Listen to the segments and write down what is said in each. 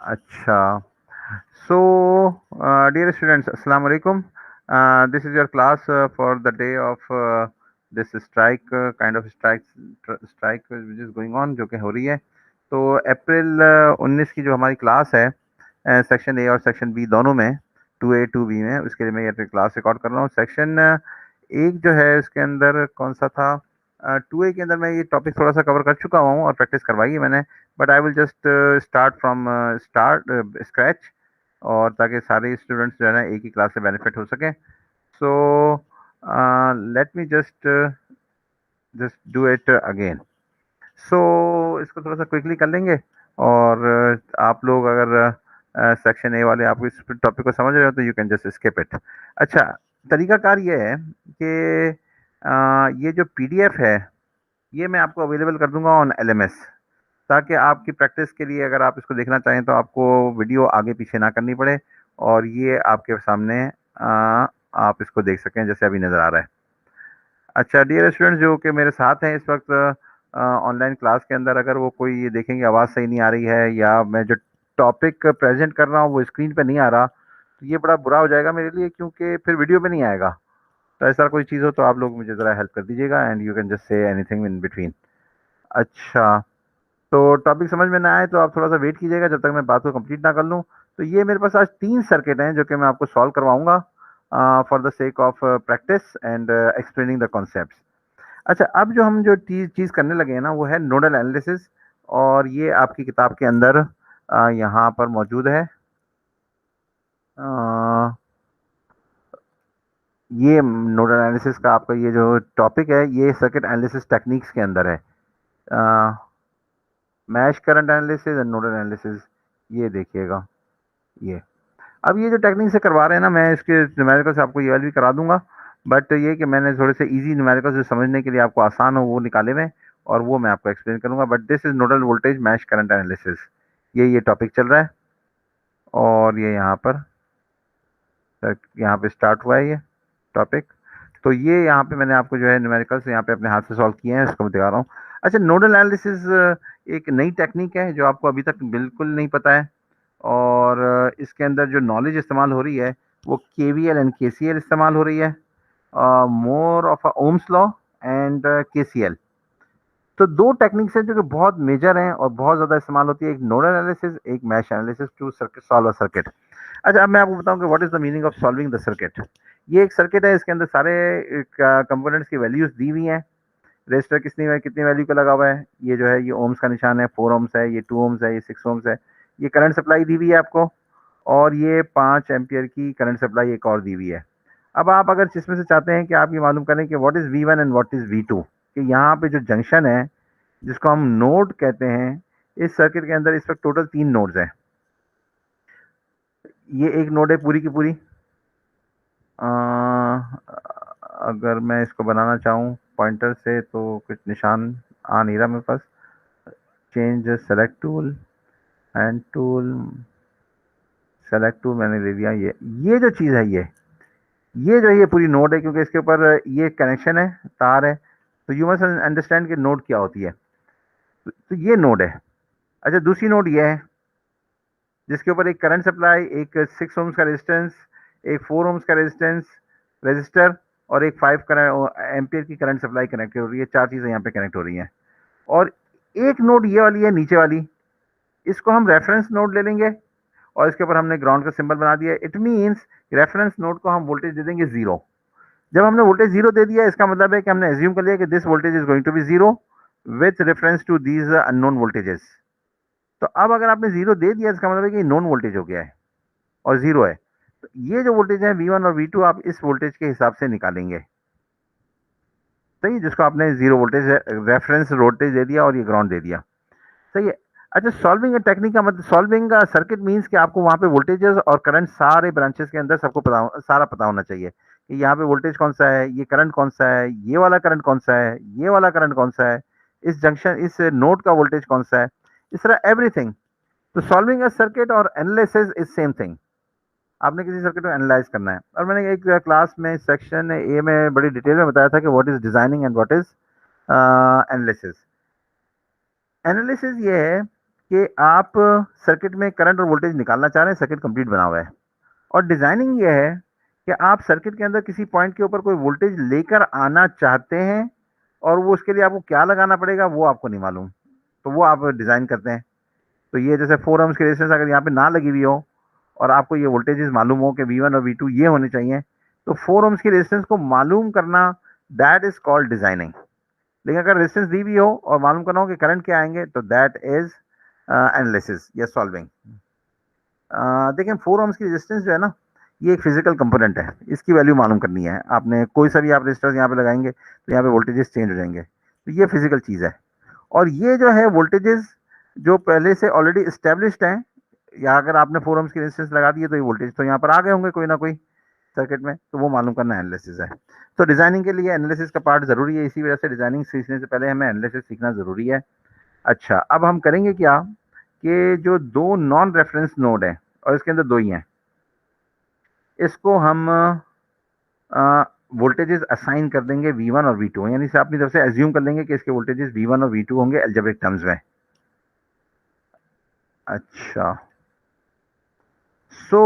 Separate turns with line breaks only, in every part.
अच्छा, so dear students, assalamu alaikum. This is your class for the day of this strike, strike which is going on, जो कि हो रही है। तो अप्रैल 19 की जो हमारी क्लास है, सेक्शन ए और सेक्शन बी दोनों में, 2A 2B में, उसके लिए मैं ये क्लास रिकॉर्ड कर रहा हूँ। सेक्शन एक जो है उसके अंदर कौन सा था, 2A के अंदर मैं ये टॉपिक थोड़ा सा कवर कर चुका हूँ और प्रैक्टिस करवाई है मैंने, but I will just start from start scratch, और ताकि सारे स्टूडेंट्स जो है ना एक ही क्लास से बेनिफिट हो सकें। So let me just just do it again. So इसको थोड़ा सा क्विकली कर लेंगे, और आप लोग अगर सेक्शन ए वाले आप इस टॉपिक को समझ रहे हो तो you can just skip it. अच्छा, तरीकाकार ये है कि ये जो पीडीएफ है ये मैं आपको अवेलेबल कर दूंगा ऑन एलएमएस, ताकि आपकी प्रैक्टिस के लिए अगर आप इसको देखना चाहें तो आपको वीडियो आगे पीछे ना करनी पड़े, और ये आपके सामने आप इसको देख सकें जैसे अभी नज़र आ रहा है। अच्छा डियर स्टूडेंट्स, जो कि मेरे साथ हैं इस वक्त ऑनलाइन क्लास के अंदर, अगर वो कोई ये देखेंगे आवाज़ सही नहीं आ रही है या मैं जो टॉपिक प्रेजेंट कर रहा हूँ वो स्क्रीन पे नहीं आ रहा, तो ये बड़ा बुरा हो जाएगा मेरे लिए, क्योंकि फिर वीडियो पे नहीं आएगा। तो ऐसा कोई चीज़ हो तो आप लोग मुझे ज़रा हेल्प कर दीजिएगा, and you can just say anything in between. अच्छा, तो टॉपिक समझ में ना आए तो आप थोड़ा सा वेट कीजिएगा जब तक मैं बात को कंप्लीट ना कर लूँ। तो ये मेरे पास आज 3 सर्किट हैं जो कि मैं आपको सॉल्व करवाऊँगा for the sake of practice and explaining the concepts. अच्छा, अब जो हम जो चीज़ करने लगे हैं ना वो है नोडल एनालिसिस, और ये आपकी किताब के अंदर यहाँ पर मौजूद है। अ, ये नोडल एनालिसिस का आपका ये जो टॉपिक है ये सर्किट एनालिसिस टेक्निक्स के अंदर है। Mesh current analysis and nodal analysis, ये देखिएगा। ये अब ये जो टेक्निक से करवा रहे हैं ना, मैं इसके न्यूमेरिकल्स आपको ये वाली भी करा दूंगा, बट ये कि मैंने थोड़े से इजी न्यूमेरिकल्स जो समझने के लिए आपको आसान हो वो निकाले हुए हैं, और वो मैं आपको एक्सप्लेन करूंगा। But this is nodal voltage mesh current analysis, ये टॉपिक चल रहा है, और ये यहाँ पे स्टार्ट हुआ है ये टॉपिक। तो ये यहाँ पे मैंने आपको जो है न्यूमेरिकल्स यहाँ पे अपने हाथ से सॉल्व किए हैं, इसको मैं दिखा रहा हूँ। अच्छा, नोडल एनालिसिस एक नई टेक्निक है जो आपको अभी तक बिल्कुल नहीं पता है, और इसके अंदर जो नॉलेज इस्तेमाल हो रही है वो केवीएल एंड केसीएल इस्तेमाल हो रही है, more of a Ohm's law and KCL. तो दो टेक्निक्स हैं जो कि बहुत मेजर हैं और बहुत ज़्यादा इस्तेमाल होती है, एक नोडल एनालिसिस, एक mesh analysis to circuit solve a circuit. अच्छा, अब मैं आपको बताऊं कि what is the meaning of solving the circuit. ये एक सर्किट है, इसके अंदर सारे कंपोनेंट्स की वैल्यूज दी हुई हैं। रेजिस्टर कितनी वैल्यू का लगा हुआ है, ये जो है ये ओम्स का निशान है, 4 ओम्स है, ये 2 ओम्स है, ये 6 ओम्स है। ये करंट सप्लाई दी हुई है आपको, और ये 5 एम्पियर की करंट सप्लाई एक और दी हुई है। अब आप अगर इसमें से चाहते हैं कि आप ये मालूम करें कि what is V1 and what is V2, कि यहाँ पे जो जंक्शन है जिसको हम नोड कहते हैं, इस सर्किट के अंदर इस वक्त टोटल 3 नोड्स हैं। ये एक नोड है पूरी की पूरी। अगर मैं इसको बनाना चाहूँ पॉइंटर से तो कुछ निशान आ नहीं रहा मेरे पास। Change select tool, hand tool, select tool मैंने ले लिया। ये जो चीज़ है ये जो ये पूरी नोड है, क्योंकि इसके ऊपर ये कनेक्शन है, तार है, तो यू मस्ट अंडरस्टैंड कि नोड क्या होती है। तो ये नोड है। अच्छा, दूसरी नोड ये है जिसके ऊपर एक करंट सप्लाई, एक 6 ओम्स का रेजिस्टेंस, एक 4 ओम्स का रेजिस्टर, और एक 5 एम्पियर की करंट सप्लाई कनेक्ट हो रही है। 4 चीज़ें यहाँ पे कनेक्ट हो रही हैं, और एक नोड ये वाली है नीचे वाली, इसको हम रेफरेंस नोड ले लेंगे, और इसके ऊपर हमने ग्राउंड का सिंबल बना दिया। इट मीन्स रेफरेंस नोड को हम वोल्टेज दे देंगे 0। जब हमने वोल्टेज 0 दे दिया, इसका मतलब है कि हमने एज्यूम कर लिया कि this voltage is going to be 0 with reference to these unknown voltages. तो अब अगर आपने 0 दे दिया, इसका मतलब है कि नॉन वोल्टेज हो गया है और 0 है। तो ये जो वोल्टेज है V1 और V2 आप इस वोल्टेज के हिसाब से निकालेंगे, सही, जिसको आपने 0 वोल्टेज रेफरेंस वोल्टेज दे दिया और ये ग्राउंड दे दिया, सही है। अच्छा, सॉल्विंग ए टेक्निक का मतलब, सॉल्विंग का सर्किट मींस कि आपको वहां पे वोल्टेजेस और करंट सारे ब्रांचेस के अंदर सबको सारा पता होना चाहिए कि यहाँ पे वोल्टेज कौन सा है, ये करंट कौन सा है, ये वाला करंट कौन सा है, ये वाला करंट कौन सा है, इस जंक्शन इस नोड का वोल्टेज कौन सा है, इस तरह एवरीथिंग। तो सॉल्विंग अ सर्किट और एनालिसिस इज सेम थिंग। आपने किसी सर्किट को एनालाइज करना है, और मैंने एक क्लास में सेक्शन ए में बड़ी डिटेल में बताया था कि what is designing and what is analysis. Analysis ये है कि आप सर्किट में करंट और वोल्टेज निकालना चाह रहे हैं, सर्किट कंप्लीट बना हुआ है, और डिजाइनिंग ये है कि आप सर्किट के अंदर किसी पॉइंट के ऊपर कोई वोल्टेज लेकर आना चाहते हैं, और वो उसके लिए आपको क्या लगाना पड़ेगा वो आपको नहीं मालूम, तो वो आप डिजाइन करते हैं। तो ये जैसे 4 ohms की रेजिस्टेंस अगर यहाँ पे ना लगी हुई हो और आपको ये वोल्टेजेस मालूम हो कि V1 और V2 ये होने चाहिए, तो 4 ohms की रेजिस्टेंस को मालूम करना, दैट इज कॉल्ड डिजाइनिंग। लेकिन अगर रेजिस्टेंस दी हुई हो और मालूम करना हो कि करंट क्या आएंगे, तो दैट इज एनालिसिस या सॉल्विंग। देखिए 4 ohms की रेजिस्टेंस जो है ना, ये एक फिजिकल कंपोनेंट है, इसकी वैल्यू मालूम करनी है आपने। कोई सा भी आप रेजिस्टेंस यहाँ पे लगाएंगे तो यहाँ पे वोल्टेजेस चेंज हो जाएंगे, तो ये फिजिकल चीज है। और ये जो है वोल्टेजेस जो पहले से ऑलरेडी इस्टेब्लिश्ड हैं, या अगर आपने 4 ohms की रेजिस्टेंस लगा दी है तो ये वोल्टेज तो यहाँ पर आ गए होंगे कोई ना कोई सर्किट में, तो वो मालूम करना एनालिसिस है। तो डिजाइनिंग के लिए एनालिसिस का पार्ट जरूरी है, इसी वजह से डिजाइनिंग सीखने से पहले हमें एनालिसिस सीखना जरूरी है। अच्छा, अब हम करेंगे क्या कि जो दो नॉन रेफरेंस नोड है और इसके अंदर दो ही हैं, इसको हम वोल्टेजेस असाइन कर देंगे V1 और V2, यानी से अपनी तरफ से एज्यूम कर लेंगे कि इसके वोल्टेजेस V1 और V2 होंगे अलजेब्रिक टर्म्स में। अच्छा, सो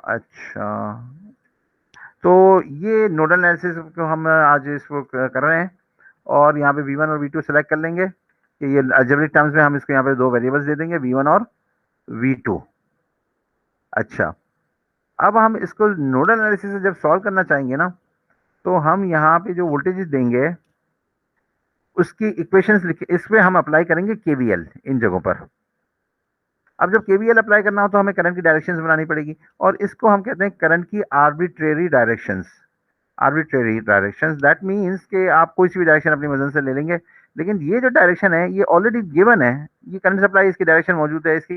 अच्छा, तो ये नोडल एनालिसिस को हम आज इसको कर रहे हैं, और यहाँ पे V1 और V2 सेलेक्ट कर लेंगे कि ये अलजेब्रिक टर्म्स में हम इसको यहाँ पे दो वेरिएबल्स दे देंगे V1 और V2। अच्छा, अब हम इसको नोडल एनालिसिस से जब सॉल्व करना चाहेंगे ना, तो हम यहाँ पे जो वोल्टेजेस देंगे उसकी इक्वेशंस लिखे, इसमें हम अप्लाई करेंगे केवीएल इन जगहों पर। अब जब केवीएल अप्लाई करना हो तो हमें करंट की डायरेक्शंस बनानी पड़ेगी, और इसको हम कहते हैं करंट की arbitrary directions. Arbitrary directions that means कि आप कोई सी भी डायरेक्शन अपनी मर्जी से ले लेंगे, लेकिन ये जो डायरेक्शन है ये ऑलरेडी गिवन है, ये करंट सप्लाई इसकी डायरेक्शन मौजूद है, इसकी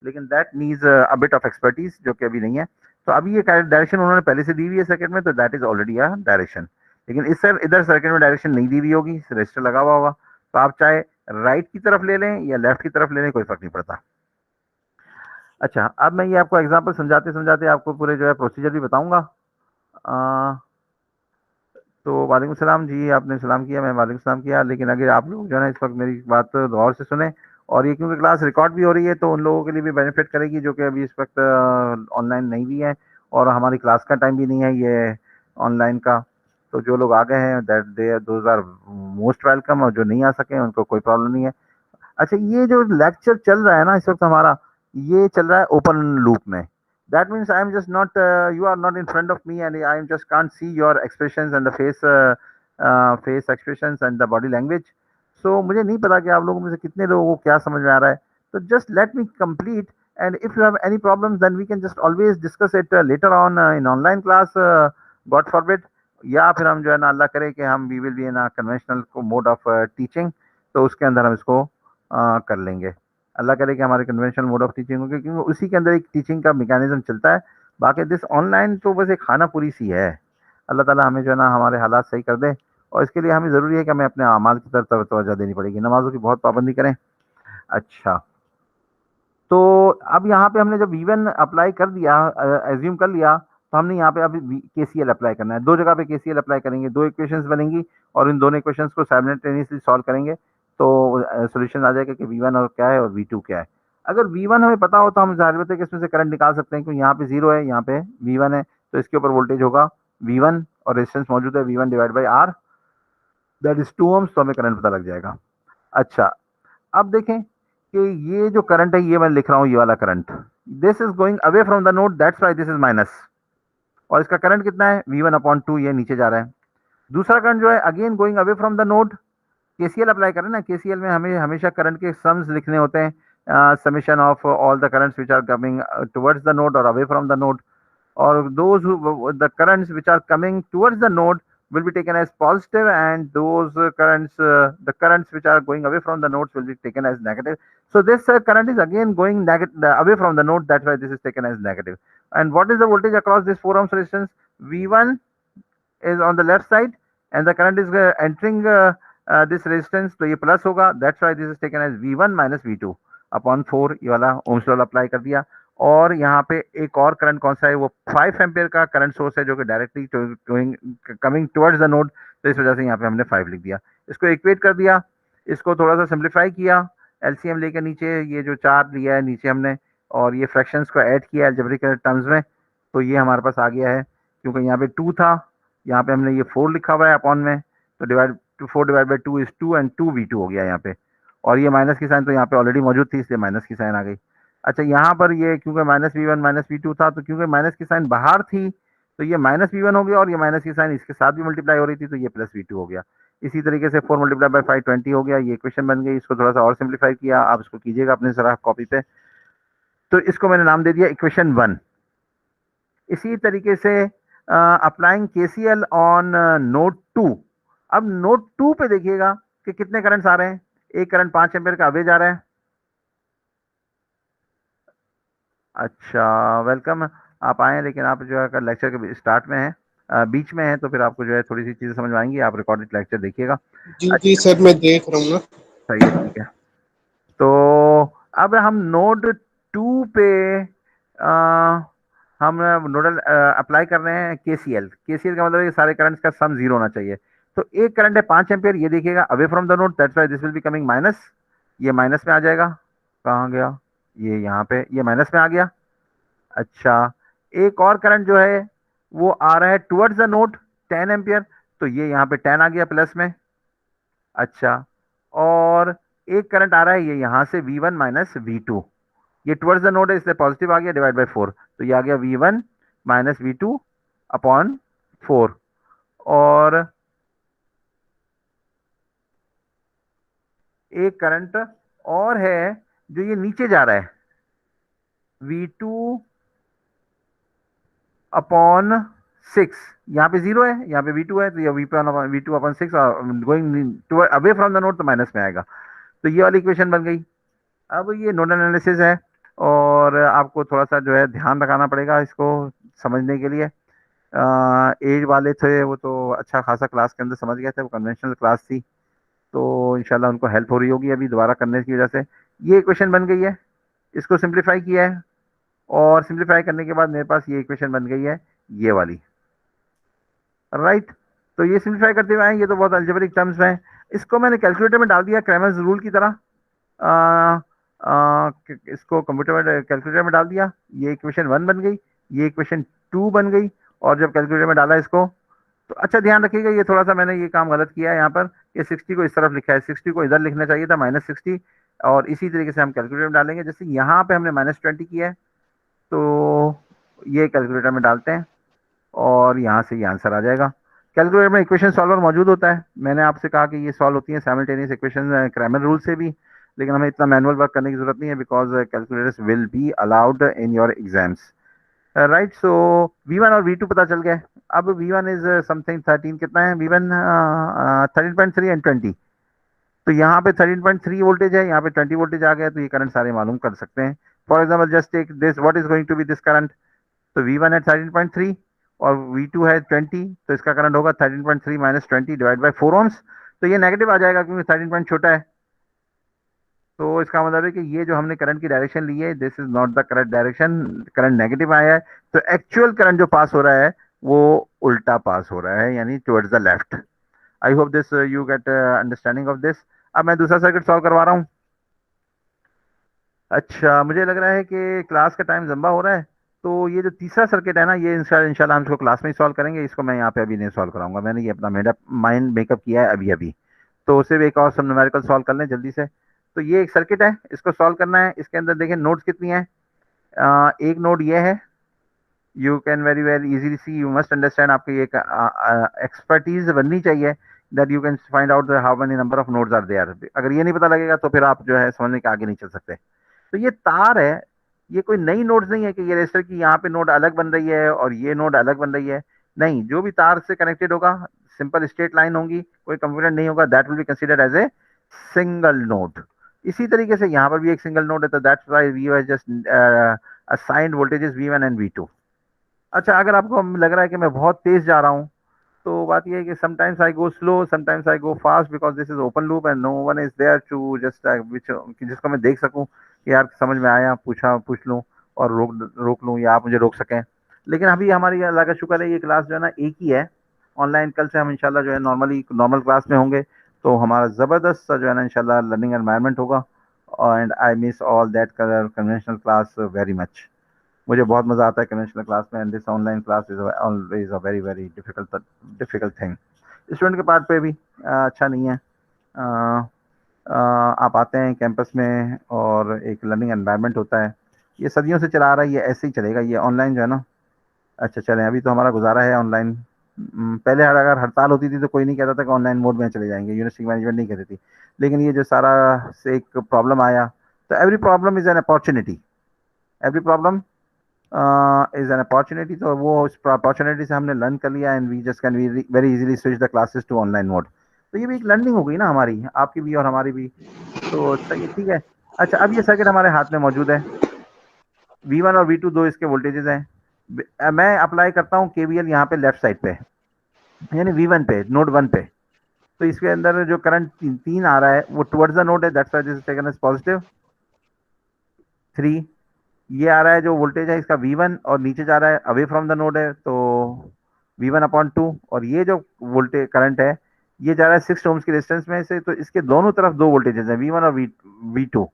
लेकिन that needs a bit of expertise, जो कि अभी नहीं है। तो अभी ये डायरेक्शन उन्होंने पहले से दी हुई है सर्किट में, तो that is already a direction. लेकिन इस सर इधर सर्किट में डायरेक्शन नहीं दी हुई होगी, रजिस्टर लगा हुआ होगा, तो आप चाहे राइट की तरफ ले लें या लेफ्ट की तरफ ले लें, कोई फर्क नहीं पड़ता। अच्छा, अब मैं ये आपको एग्जाम्पल समझाते समझाते आपको पूरे जो है प्रोसीजर भी बताऊंगा। तो वालेकुम सलाम जी, आपने सलाम किया, मैं वालेकुम सलाम किया, लेकिन अगर आप लोग जो है ना इस वक्त मेरी बात गौर से सुने, और ये क्योंकि क्लास रिकॉर्ड भी हो रही है तो उन लोगों के लिए भी बेनिफिट करेगी जो कि अभी इस वक्त ऑनलाइन नहीं भी है, और हमारी क्लास का टाइम भी नहीं है ये ऑनलाइन का। तो जो लोग आ गए हैं that they those are most welcome, और जो नहीं आ सके उनको कोई प्रॉब्लम नहीं है। अच्छा, ये जो लेक्चर चल रहा है ना इस वक्त हमारा, ये चल रहा है ओपन लूप में। That means I am just not, you are not in front of me, and I am just can't see your expressions and the face expressions and the body language. So मुझे नहीं पता कि आप लोगों में से कितने लोगों को क्या समझ में आ रहा है। तो just let me complete, and if you have any problems then we can just always discuss it later on in online class, God forbid, या फिर हम जो है ना अल्लाह करे कि हम we will be in a conventional mode of teaching, तो उसके अंदर हम इसको कर लेंगे। अल्लाह करे कि हमारे कन्वेंशनल मोड ऑफ टीचिंग होगी, क्योंकि उसी के अंदर एक टीचिंग का मैकेनिज्म चलता है। बाकी दिस ऑनलाइन तो बस एक खाना पूरी सी है। अल्लाह ताला हमें जो है ना हमारे हालात सही कर दे, और इसके लिए हमें ज़रूरी है कि हमें अपने अमाल की तरफ तवज्जो देनी पड़ेगी, नमाज़ों की बहुत पाबंदी करें। अच्छा, तो अब यहाँ पे हमने जब V1 अप्लाई कर दिया, एज्यूम कर लिया, तो हमने यहाँ पे अभी KCL अप्लाई करना है। दो जगह पे KCL अप्लाई करेंगे, दो इक्वेशंस बनेंगी, और इन दोनों इक्वेशंस को साइमल्टेनियसली सॉल्व करेंगे, तो सॉल्यूशन आ जाएगा कि V1 और क्या है और V2 क्या है। अगर V1 हमें पता हो तो हम जाहिर बात है कि इसमें से करंट निकाल सकते हैं, क्योंकि यहाँ पे 0 है, यहाँ पे V1 है, तो इसके ऊपर वोल्टेज होगा V1, और रेजिस्टेंस मौजूद है V1 divide by R, that is 2 ohms, तो हमें करंट पता लग जाएगा। अच्छा, अब देखें कि ये जो करंट है, ये मैं लिख रहा हूं, ये वाला current, this is going away from the node, that's why this is minus, और इसका करंट कितना है V1/2, ये नीचे जा रहा है। दूसरा करंट जो है again going away from the node, KCL apply करें ना, केसीएल में हमें हमेशा करंट के सम्स लिखने होते हैं, summation of all the currents which are coming towards the node और away from the node, or those who the currents which are coming towards the node will be taken as positive, and those the currents which are going away from the nodes will be taken as negative. So this current is again going negative away from the node, that's why this is taken as negative. And what is the voltage across this 4 ohms resistance? V1 is on the left side, and the current is entering this resistance, तो ये plus होगा, that's why this is taken as V1 minus V2 upon 4, ये वाला Ohm's law apply कर दिया। और यहाँ पे एक और करंट कौन सा है, वो 5 एम्पियर का करंट सोर्स है जो कि directly coming towards the node, तो इस वजह से यहाँ पे हमने 5 लिख दिया। इसको इक्वेट कर दिया, इसको थोड़ा सा सिंप्लीफाई किया, एलसीएम लेकर नीचे ये जो 4 लिया है नीचे हमने, और ये फ्रैक्शंस को ऐड किया अलजेब्रिक टर्म्स में, तो ये हमारे पास आ गया है। क्योंकि यहाँ पे 2 था, यहाँ पे हमने ये 4 लिखा हुआ है अपॉन में, तो divide 4 divide by 2 is 2 and 2v2 हो गया यहाँ पे। और ये माइनस की साइन तो यहाँ पे ऑलरेडी मौजूद थी, इसलिए माइनस की साइन आ गई। अच्छा, यहाँ पर ये क्योंकि -v1 -v2 था, तो क्योंकि माइनस की साइन बाहर थी तो ये -v1 हो गया, और ये माइनस की साइन इसके साथ भी मल्टीप्लाई हो रही थी, तो ये +v2 हो गया। इसी तरीके से 4 मल्टीप्लाई बाई 5 20 हो गया, ये इक्वेशन बन गई। इसको थोड़ा सा और सिंप्लीफाई किया, आप इसको कीजिएगा अपने जरा कॉपी पे, तो इसको मैंने नाम दे दिया इक्वेशन 1। इसी तरीके से अप्लाइंग केसीएल ऑन नोड 2। अब नोड 2 पे देखिएगा कि कितने करंट्स आ रहे हैं। एक करंट 5 एम्पियर का अवे जा रहा है। अच्छा, वेलकम, आप आए, लेकिन आप जो है लेक्चर के स्टार्ट में हैं, बीच में हैं, तो फिर आपको जो है थोड़ी सी चीज़ें समझ में आएंगी। आप रिकॉर्डेड लेक्चर देखिएगा।
जी जी
अच्छा,
सर, मैं देख रहा हूँ ना।
सही है, ठीक है। तो अब हम नोड 2 पे आ, हम नोडल अप्लाई कर रहे हैं केसीएल। केसीएल का मतलब है कि सारे करंट्स का सम 0 होना चाहिए। तो एक करंट है 5 एम्पियर, ये देखिएगा away from the node, that's why this will be coming minus. ये माइनस में आ जाएगा। कहाँ गया ये, यहाँ पे ये माइनस में आ गया। अच्छा, एक और करंट जो है वो आ रहा है टुवर्ड्स द नोड 10 एम्पियर, तो ये यहाँ पे 10 आ गया प्लस में। अच्छा, और एक करंट आ रहा है ये यहाँ से V1 माइनस V2, ये टुवर्ड्स द नोड है इसलिए पॉजिटिव आ गया, डिवाइड बाई 4, तो ये आ गया V1 माइनस V2 अपॉन 4। और एक करंट और है जो ये नीचे जा रहा है, V2 अपॉन 6। यहाँ पे 0 है, यहाँ पे V2 है, तो ये V2 upon 6 going away from the node, तो माइनस में आएगा। तो ये वाली इक्वेशन बन गई। अब ये नोडल एनालिसिस है, और आपको थोड़ा सा जो है ध्यान रखना पड़ेगा इसको समझने के लिए। एज वाले थे वो तो अच्छा खासा क्लास के अंदर समझ गए थे, वो कन्वेंशनल क्लास थी, तो इंशाल्लाह उनको हेल्प हो रही होगी अभी दोबारा करने की वजह से। ये इक्वेशन बन गई है, इसको सिंप्लीफाई किया है, और सिंप्लीफाई करने के बाद मेरे पास ये इक्वेशन बन गई है, ये वाली, राइट। तो ये सिंप्लीफाई करते हुए आए, ये तो बहुत अलजेब्रिक टर्म्स में है। इसको मैंने कैलकुलेटर में डाल दिया क्रैमर्स रूल की तरह। इसको कंप्यूटर में कैलकुलेटर में डाल दिया, ये इक्वेशन 1 बन गई, ये इक्वेशन 2 बन गई। और जब कैलकुलेटर में डाला इसको, तो अच्छा ध्यान रखिएगा, ये थोड़ा सा मैंने ये काम गलत किया है यहाँ पर। ये 60 को इस तरफ लिखा है, 60 को इधर लिखना चाहिए था, -60। और इसी तरीके से हम कैलकुलेटर में डालेंगे, जैसे यहाँ पे हमने -20 किया है, तो ये कैलकुलेटर में डालते हैं, और यहाँ से ये आंसर आ जाएगा। कैलकुलेटर में इक्वेशन सॉल्वर मौजूद होता है, मैंने आपसे कहा कि ये सॉल्व होती है साइमल्टेनियस इक्वेशन क्रैमर रूल से भी, लेकिन हमें इतना मैनुअल वर्क करने की जरूरत नहीं है, because calculators will be allowed in your exams, right. So V1 और V2 पता चल गया है। अब V1 इज समथिंग 13, कितना है V1, 13.3 एंड 20। तो यहाँ पे 13.3 वोल्टेज है, यहाँ पे 20 वोल्टेज आ गया, तो ये करंट सारे मालूम कर सकते हैं। For example just take this, what is going to be this current. तो V1 है 13.3 और V2 है 20, तो इसका करंट होगा 13.3 माइनस 20 डिवाइड बाई 4 ohms। तो ये नेगेटिव आ जाएगा क्योंकि 13 पॉइंट छोटा है। तो इसका मतलब है कि ये जो हमने करंट की डायरेक्शन ली है, this is not the correct direction, current negative आया है। तो एक्चुअल करंट जो पास हो रहा है वो उल्टा पास हो रहा है, यानी towards the left. I hope this you get understanding of this. अब मैं दूसरा सर्किट सॉल्व करवा रहा हूँ। अच्छा, मुझे लग रहा है कि क्लास का टाइम लंबा हो रहा है, तो ये जो तीसरा सर्किट है ना, ये इंशाल्लाह हम इसको क्लास में ही सॉल्व करेंगे। इसको मैं यहाँ पे अभी नहीं सॉल्व कराऊंगा, मैंने ये अपना माइंड मेकअप किया है अभी अभी। तो सिर्फ एक और सब न्यूमेरिकल सॉल्व कर लें जल्दी से। तो ये एक सर्किट है, इसको सॉल्व करना है। इसके अंदर देखें नोड्स कितनी है। एक नोड ये है, you can very very easily see, you must understand, आपकी एक एक्सपर्टीज बननी चाहिए that you can find out how many number of nodes are there. अगर ये नहीं पता लगेगा तो फिर आप जो है समझने के आगे नहीं चल सकते। तो ये तार है, ये कोई नई नोड्स नहीं है कि ये रेजिस्टर की यहाँ पे नोड अलग बन रही है और ये नोड अलग बन रही है। नहीं, जो भी तार से कनेक्टेड होगा, सिंपल स्ट्रेट लाइन होगी, कोई कंपोनेंट नहीं होगा, that will be considered as a single node. इसी तरीके से यहाँ पर भी एक सिंगल नोड है, तो that's why we have just assigned voltages V1 and V2। अच्छा, अगर आपको लग रहा है कि मैं बहुत तेज जा रहा हूँ, तो बात यह है कि sometimes I go slow, sometimes I go fast, because this is open loop and no one is there to just which, जिसको मैं देख सकूं कि यार समझ में आया, पूछ लूं, और रोक लूँ या आप मुझे रोक सकें। लेकिन अभी हमारी अल्लाह का शुक्र है, ये क्लास जो है ना एक ही है ऑनलाइन। कल से हम इंशाल्लाह जो है नॉर्मल क्लास में होंगे, तो हमारा ज़बरदस्त सा जो है ना इंशाल्लाह लर्निंग एनवायरनमेंट होगा। And I miss all that conventional class very much. मुझे बहुत मज़ा आता है कन्वेंशनल क्लास में, and this online class is always a very very difficult thing. Student के पार्ट पे भी अच्छा नहीं है। आप आते हैं कैंपस में और एक लर्निंग एनवायरनमेंट होता है, ये सदियों से चला आ रहा है, ये ऐसे ही चलेगा, ये ऑनलाइन जो है ना। अच्छा चलें, अभी तो हमारा गुजारा है ऑनलाइन। पहले अगर हड़ताल होती थी तो कोई नहीं कहता था कि ऑनलाइन मोड में चले जाएंगे, यूनिवर्सिटी मैनेजमेंट नहीं कहती थी। लेकिन ये जो सारा से एक प्रॉब्लम आया, तो every problem is an opportunity. Every problem is an opportunity. तो वो उस अपॉर्चुनिटी से हमने लर्न कर लिया, and we just can very easily switch the classes to online mode. तो ये भी एक लर्निंग हो गई ना हमारी, आपकी भी और हमारी भी। तो सही है, ठीक है। अच्छा, अब ये सर्किट हमारे हाथ में मौजूद है। V1 और V2 दो इसके वोल्टेजेस हैं। मैं अप्लाई करता हूँ KVL यहाँ पे लेफ्ट साइड पे, यानी V1 पे, नोड 1 पे। तो इसके अंदर जो करंट तीन आ रहा है वो टुवर्ड्स द नोड है, that's why this is taken as positive 3। ये आ रहा है जो वोल्टेज है इसका V1, और नीचे जा रहा है अवे फ्रॉम द नोड है, तो V1/2। और ये जो वोल्टेज करंट है ये जा रहा है 6 ओम्स की रेजिस्टेंस में से, तो इसके दोनों तरफ दो वोल्टेजेस हैं, V1 और V2।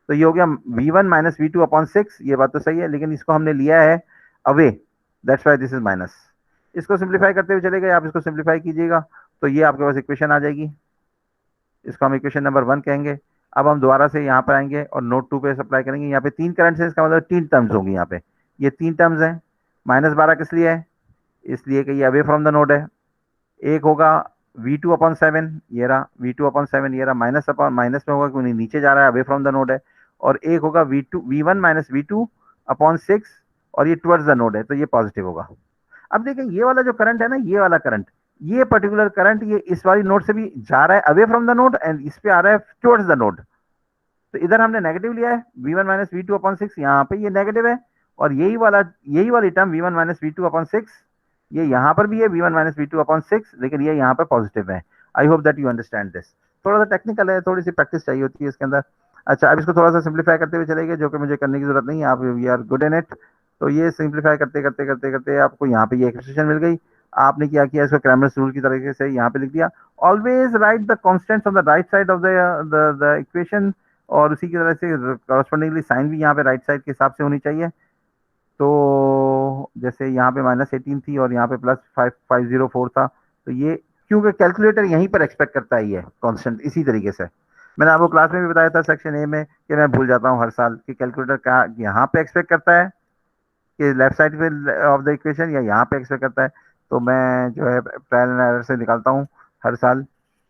तो ये हो गया V1 माइनस V2/6। ये बात तो सही है, लेकिन इसको हमने लिया है away, that's why this is minus. इसको सिंप्लीफाई करते हुए चले गए, आप इसको सिंप्लीफाई कीजिएगा तो ये आपके पास इक्वेशन आ जाएगी। इसको हम इक्वेशन नंबर 1 कहेंगे। अब हम दोबारा से यहाँ पर आएंगे और नोड 2 पे सप्लाई करेंगे। यहाँ पे तीन करंट है, इसका मतलब तीन टर्म्स होंगी यहाँ पे। ये तीन टर्म्स हैं। -12 किस लिए है? इसलिए कि ये अवे फ्रॉम द नोड है। एक होगा V2/7, ये रहा V2/7, ये रहा माइनस अपॉन माइनस में होगा क्योंकि नीचे जा रहा है, अवे फ्रॉम द नोड है। और एक होगा V1 माइनस V2/6, और ये टुवर्ड्स द नोड है, तो ये पॉजिटिव होगा। अब देखिए ये वाला जो करंट है ना, ये वाला करंट, ये पर्टिकुलर करंट ये इस वाली नोड से भी जा रहा है away from the node, and इस पे आ रहा है टुवर्ड्स द नोड। तो इधर हमने नेगेटिव लिया है, V1 माइनस V2/6, यहाँ पे ये नेगेटिव है। और यही वाली टर्म V1 माइनस V2/6, ये यहाँ पर भी है V1 माइनस V2/6, लेकिन ये यहाँ पर पॉजिटिव है। I hope that you understand this. थोड़ा सा टेक्निकल है, थोड़ी सी प्रैक्टिस चाहिए होती है इसके अंदर। अच्छा, अब इसको थोड़ा सा सिंप्लीफाई करते हुए चलेंगे, जो कि मुझे करने की जरूरत नहीं है, आप we are good in it. तो ये सिंप्लीफाई करते करते करते करते आपको यहाँ पे ये एक्सप्रेशन मिल गई। आपने क्या किया, इसको क्रैमर्स रूल की तरीके से यहाँ पे लिख दिया। Always right the constants on the right side of the equation, और उसी की तरह से कॉरस्पॉन्डिंगली साइन भी यहाँ पे राइट साइड के हिसाब से होनी चाहिए। तो जैसे यहाँ पे -18 थी और यहाँ पे +504 था, तो ये क्योंकि कैलकुलेटर यहीं पर एक्सपेक्ट करता है ये कांस्टेंट, इसी तरीके से मैंने आपको क्लास में भी बताया था सेक्शन ए में कि मैं भूल जाता हूँ हर साल कि कैलकुलेटर का यहाँ पे एक्सपेक्ट करता है कि लेफ्ट साइड पे ऑफ द इक्वेशन, या यहाँ पे एक्सपेक्ट करता है। तो मैं जो है ट्रायल एंड एरर से निकालता हूँ हर साल।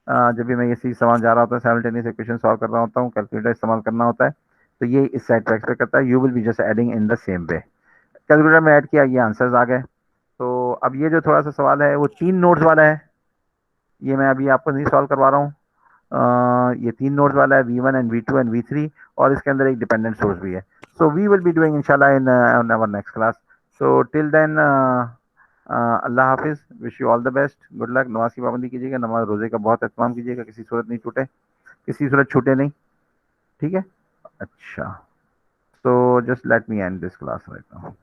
जब भी मैं ये चीज़ समझ जा रहा होता है, साइमल्टेनियस इक्वेशन सॉल्व कर रहा होता हूँ, कैलकुलेटर इस्तेमाल करना होता है, तो ये इस साइड पर एक्सपेक्ट करता है। You will be just adding in the same way. Calculator में ऐड किया, ये आंसर्स आ गए। तो अब ये जो थोड़ा सा सवाल है वो तीन नोड्स वाला है, ये मैं अभी आपको नहीं सॉल्व करवा रहा हूँ। ये तीन नोड्स वाला है, V1 and V2 and V3, और इसके अंदर एक डिपेंडेंट सोर्स भी है। So we will be doing इंशाल्लाह in our next class. So till then अल्लाह हाफिज, wish you all the best, good luck. नमाज की पाबंदी कीजिएगा, नमाज रोजे का बहुत एहतमाम कीजिएगा, किसी सूरत नहीं छूटे, किसी सूरत छूटे नहीं, ठीक है। अच्छा, so just let me end this class right now.